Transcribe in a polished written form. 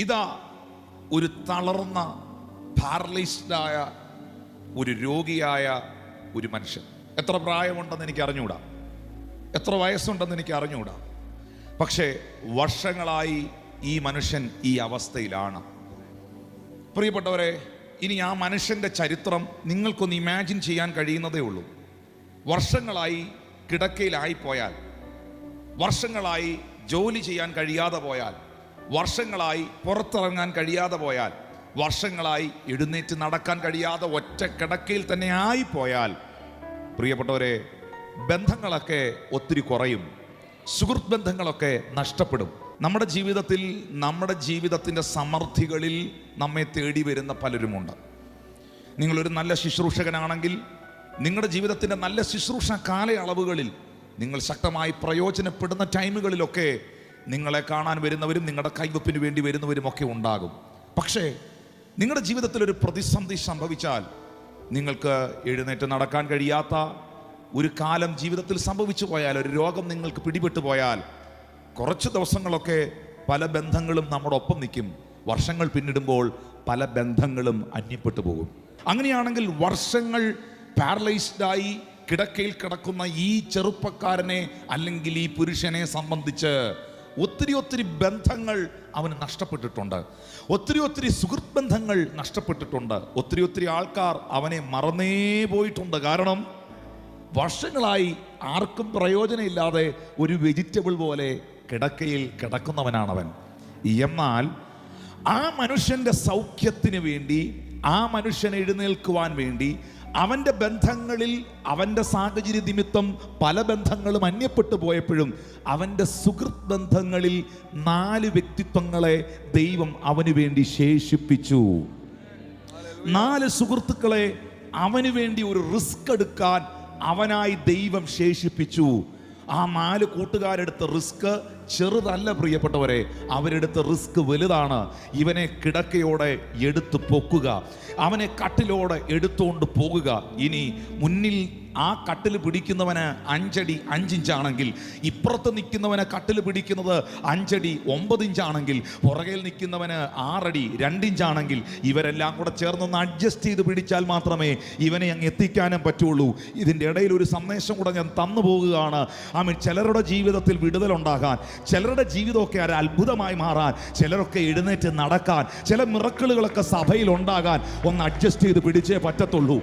ഇതാ ഒരു തളർന്ന പാരലൈസ്ഡായ ഒരു രോഗിയായ ഒരു മനുഷ്യൻ. എത്ര പ്രായമുണ്ടെന്ന് എനിക്ക് അറിഞ്ഞുകൂടാ, എത്ര വയസ്സുണ്ടെന്ന് എനിക്ക് അറിഞ്ഞുകൂടാ. പക്ഷേ വർഷങ്ങളായി ഈ മനുഷ്യൻ ഈ അവസ്ഥയിലാണ്. പ്രിയപ്പെട്ടവരെ, ഇനി ആ മനുഷ്യൻ്റെ ചരിത്രം നിങ്ങൾക്കൊന്ന് ഇമാജിൻ ചെയ്യാൻ കഴിയുന്നതേ ഉള്ളൂ. വർഷങ്ങളായി കിടക്കയിലായി പോയാൽ, വർഷങ്ങളായി ജോലി ചെയ്യാൻ കഴിയാതെ പോയാൽ, വർഷങ്ങളായി പുറത്തിറങ്ങാൻ കഴിയാതെ പോയാൽ, വർഷങ്ങളായി എഴുന്നേറ്റ് നടക്കാൻ കഴിയാതെ ഒറ്റ കിടക്കയിൽ തന്നെ ആയിപ്പോയാൽ, പ്രിയപ്പെട്ടവരെ, ബന്ധങ്ങളൊക്കെ ഒത്തിരി കുറയും, സുഹൃത്ത് ബന്ധങ്ങളൊക്കെ നഷ്ടപ്പെടും. നമ്മുടെ ജീവിതത്തിൽ, നമ്മുടെ ജീവിതത്തിൻ്റെ സമൃദ്ധികളിൽ നമ്മെ തേടി വരുന്ന പലരുമുണ്ട്. നിങ്ങളൊരു നല്ല ശുശ്രൂഷകനാണെങ്കിൽ നിങ്ങളുടെ ജീവിതത്തിൻ്റെ നല്ല ശുശ്രൂഷ കാലയളവുകളിൽ നിങ്ങൾ ശക്തമായി പ്രയോജനപ്പെടുന്ന ടൈമുകളിലൊക്കെ നിങ്ങളെ കാണാൻ വരുന്നവരും നിങ്ങളുടെ കൈവപ്പിന് വേണ്ടി വരുന്നവരും ഒക്കെ ഉണ്ടാകും. പക്ഷേ നിങ്ങളുടെ ജീവിതത്തിൽ ഒരു പ്രതിസന്ധി സംഭവിച്ചാൽ, നിങ്ങൾക്ക് എഴുന്നേറ്റ് നടക്കാൻ കഴിയാത്ത ഒരു കാലം ജീവിതത്തിൽ സംഭവിച്ചു പോയാൽ, ഒരു രോഗം നിങ്ങൾക്ക് പിടിപെട്ടു പോയാൽ, കുറച്ച് ദിവസങ്ങളൊക്കെ പല ബന്ധങ്ങളും നമ്മുടെ ഒപ്പം നിൽക്കും. വർഷങ്ങൾ പിന്നിടുമ്പോൾ പല ബന്ധങ്ങളും അന്യപ്പെട്ടു പോകും. അങ്ങനെയാണെങ്കിൽ വർഷങ്ങൾ പാരലൈസ്ഡായി കിടക്കയിൽ കിടക്കുന്ന ഈ ചെറുപ്പക്കാരനെ അല്ലെങ്കിൽ ഈ പുരുഷനെ സംബന്ധിച്ച് ഒത്തിരി ബന്ധങ്ങൾ അവന് നഷ്ടപ്പെട്ടിട്ടുണ്ട്. ഒത്തിരി സുഹൃത്ത് ബന്ധങ്ങൾ നഷ്ടപ്പെട്ടിട്ടുണ്ട്. ഒത്തിരി ആൾക്കാർ അവനെ മറന്നേ പോയിട്ടുണ്ട്. കാരണം വർഷങ്ങളായി ആർക്കും പ്രയോജനമില്ലാതെ ഒരു വെജിറ്റബിൾ പോലെ കിടക്കയിൽ കിടക്കുന്നവനാണവൻ. എന്നാൽ ആ മനുഷ്യൻ്റെ സൗഖ്യത്തിന് വേണ്ടി, ആ മനുഷ്യൻ എഴുന്നേൽക്കുവാൻ വേണ്ടി, അവൻ്റെ ബന്ധങ്ങളിൽ, അവൻ്റെ സാഹചര്യ നിമിത്തം പല ബന്ധങ്ങളും അന്യപ്പെട്ടു പോയപ്പോഴും അവൻ്റെ സുഹൃത്ത് ബന്ധങ്ങളിൽ 4 വ്യക്തിത്വങ്ങളെ ദൈവം അവന് വേണ്ടി ശേഷിപ്പിച്ചു. 4 സുഹൃത്തുക്കളെ അവന് വേണ്ടി ഒരു റിസ്ക് എടുക്കാൻ അവനായി ദൈവം ശേഷിപ്പിച്ചു. ആ 4 കൂട്ടുകാരെടുത്ത റിസ്ക് ചെറുതല്ല പ്രിയപ്പെട്ടവരെ, അവരെടുത്ത റിസ്ക് വലുതാണ്. ഇവനെ കിടക്കയോടെ എടുത്തു പൊക്കുക, അവനെ കട്ടിലോടെ എടുത്തുകൊണ്ട് പോകുക. ഇനി മുന്നിൽ ആ കട്ടിൽ പിടിക്കുന്നവന് 5 അടി 5 ഇഞ്ചാണെങ്കിൽ, ഇപ്പുറത്ത് നിൽക്കുന്നവന് കട്ടിൽ പിടിക്കുന്നത് 5 അടി 9 ഇഞ്ചാണെങ്കിൽ, പുറകിൽ നിൽക്കുന്നവന് 6 അടി 2 ഇഞ്ചാണെങ്കിൽ, ഇവരെല്ലാം കൂടെ ചേർന്നൊന്ന് അഡ്ജസ്റ്റ് ചെയ്ത് പിടിച്ചാൽ മാത്രമേ ഇവനെ അങ്ങ് എത്തിക്കാനും പറ്റുള്ളൂ. ഇതിൻ്റെ ഇടയിൽ ഒരു സന്ദേശം കൂടെ ഞാൻ തന്നു പോകുകയാണ്. ചിലരുടെ ജീവിതത്തിൽ വിടുതലുണ്ടാകാൻ, ചിലരുടെ ജീവിതമൊക്കെ ഒരു അത്ഭുതമായി മാറാൻ, ചിലരൊക്കെ എഴുന്നേറ്റ് നടക്കാൻ, ചില മിറക്കിളുകളൊക്കെ സഭയിൽ ഉണ്ടാകാൻ ഒന്ന് അഡ്ജസ്റ്റ് ചെയ്ത് പിടിച്ചേ പറ്റത്തുള്ളൂ.